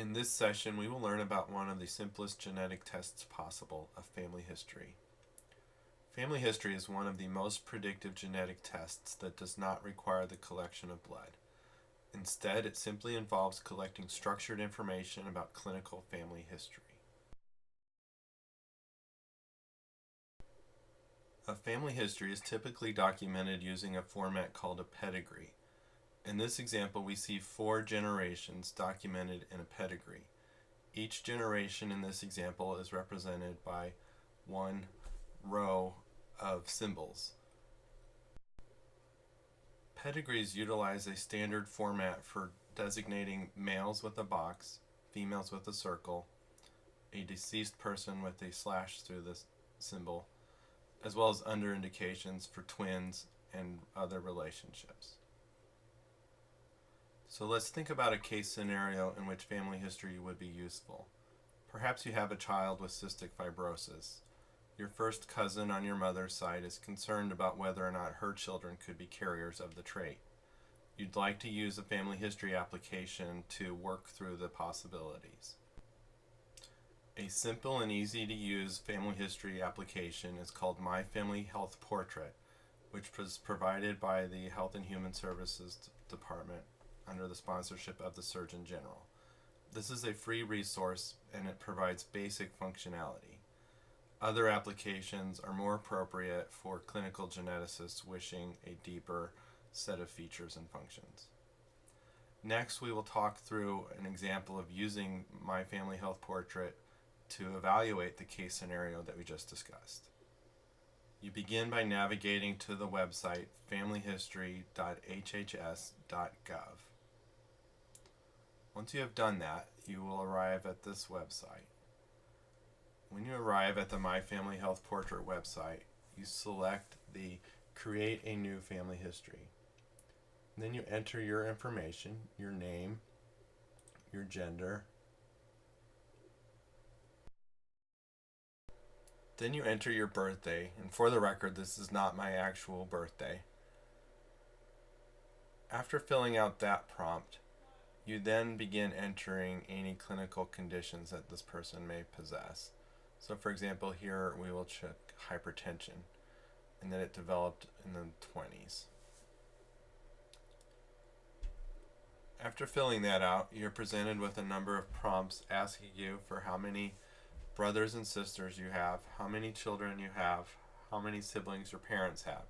In this session, we will learn about one of the simplest genetic tests possible, a family history. Family history is one of the most predictive genetic tests that does not require the collection of blood. Instead, it simply involves collecting structured information about clinical family history. A family history is typically documented using a format called a pedigree. In this example, we see 4 generations documented in a pedigree. Each generation in this example is represented by one row of symbols. Pedigrees utilize a standard format for designating males with a box, females with a circle, a deceased person with a slash through this symbol, as well as under indications for twins and other relationships. So let's think about a case scenario in which family history would be useful. Perhaps you have a child with cystic fibrosis. Your first cousin on your mother's side is concerned about whether or not her children could be carriers of the trait. You'd like to use a family history application to work through the possibilities. A simple and easy to use family history application is called My Family Health Portrait, which was provided by the Health and Human Services Department under the sponsorship of the Surgeon General. This is a free resource and it provides basic functionality. Other applications are more appropriate for clinical geneticists wishing a deeper set of features and functions. Next, we will talk through an example of using My Family Health Portrait to evaluate the case scenario that we just discussed. You begin by navigating to the website familyhistory.hhs.gov. Once you have done that, you will arrive at this website. When you arrive at the My Family Health Portrait website, you select the Create a New Family History. Then you enter your information, your name, your gender. Then you enter your birthday, and for the record, this is not my actual birthday. After filling out that prompt, you then begin entering any clinical conditions that this person may possess. So for example, here we will check hypertension, and that it developed in the 20s. After filling that out, you're presented with a number of prompts asking you for how many brothers and sisters you have, how many children you have, how many siblings your parents have.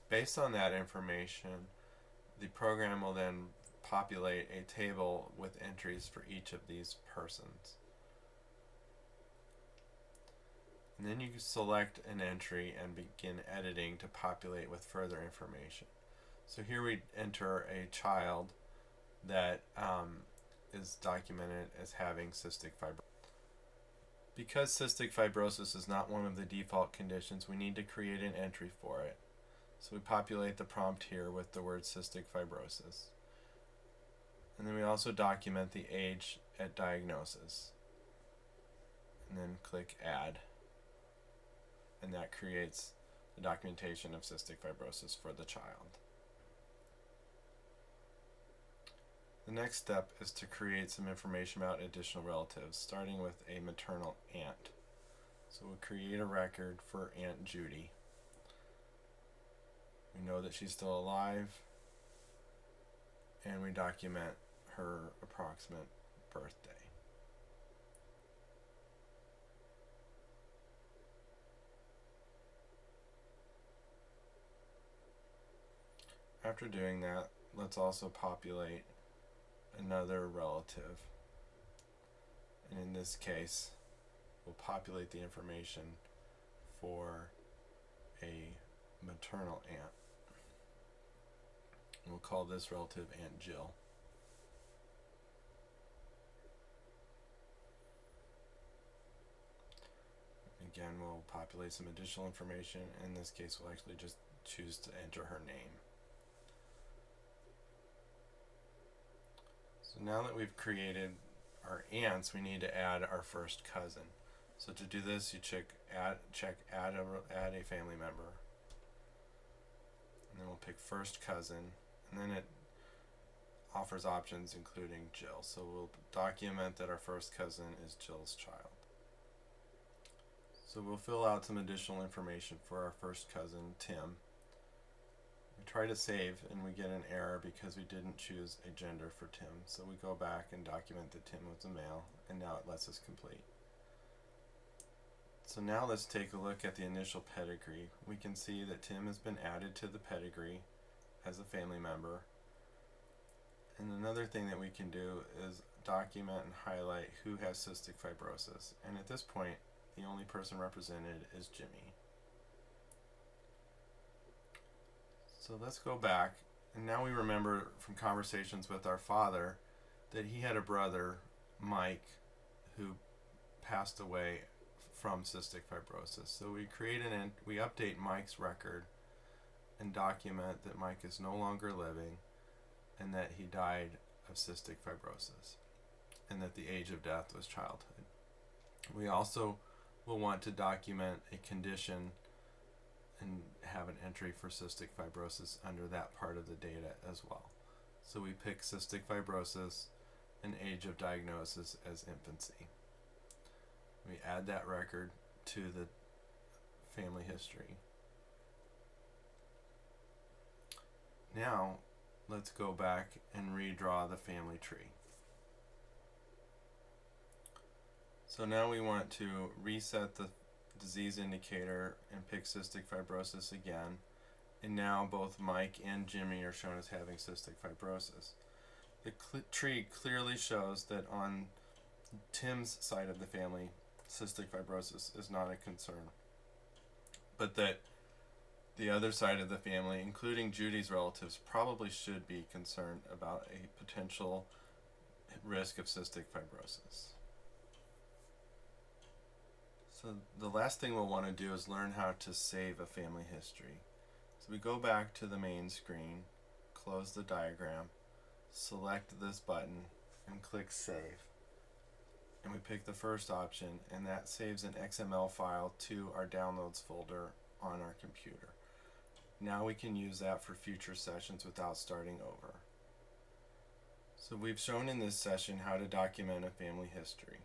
Based on that information, the program will then populate a table with entries for each of these persons. And then you select an entry and begin editing to populate with further information. So here we enter a child that is documented as having cystic fibrosis. Because cystic fibrosis is not one of the default conditions, we need to create an entry for it. So we populate the prompt here with the word cystic fibrosis. And then we also document the age at diagnosis. And then click Add. And that creates the documentation of cystic fibrosis for the child. The next step is to create some information about additional relatives, starting with a maternal aunt. So we'll create a record for Aunt Judy. We know that she's still alive, and we document her approximate birthday. After doing that, let's also populate another relative. And in this case, we'll populate the information for a maternal aunt. We'll call this relative Aunt Jill. Again, we'll populate some additional information. In this case, we'll actually just choose to enter her name. So now that we've created our aunts, we need to add our first cousin. So to do this, you check add a family member. And then we'll pick first cousin, and then it offers options including Jill. So we'll document that our first cousin is Jill's child. So we'll fill out some additional information for our first cousin, Tim. We try to save and we get an error because we didn't choose a gender for Tim. So we go back and document that Tim was a male, and now it lets us complete. So now let's take a look at the initial pedigree. We can see that Tim has been added to the pedigree as a family member. And another thing that we can do is document and highlight who has cystic fibrosis. And at this point, the only person represented is Jimmy. So let's go back, and now we remember from conversations with our father that he had a brother, Mike, who passed away from cystic fibrosis. So we update Mike's record and document that Mike is no longer living and that he died of cystic fibrosis and that the age of death was childhood. We also will want to document a condition and have an entry for cystic fibrosis under that part of the data as well. So we pick cystic fibrosis and age of diagnosis as infancy. We add that record to the family history. Now let's go back and redraw the family tree. So now we want to reset the disease indicator and pick cystic fibrosis again. And now both Mike and Jimmy are shown as having cystic fibrosis. The tree clearly shows that on Tim's side of the family, cystic fibrosis is not a concern, but that the other side of the family, including Judy's relatives, probably should be concerned about a potential risk of cystic fibrosis. So the last thing we'll want to do is learn how to save a family history. So we go back to the main screen, close the diagram, select this button, and click Save. And we pick the first option, and that saves an XML file to our Downloads folder on our computer. Now we can use that for future sessions without starting over. So we've shown in this session how to document a family history.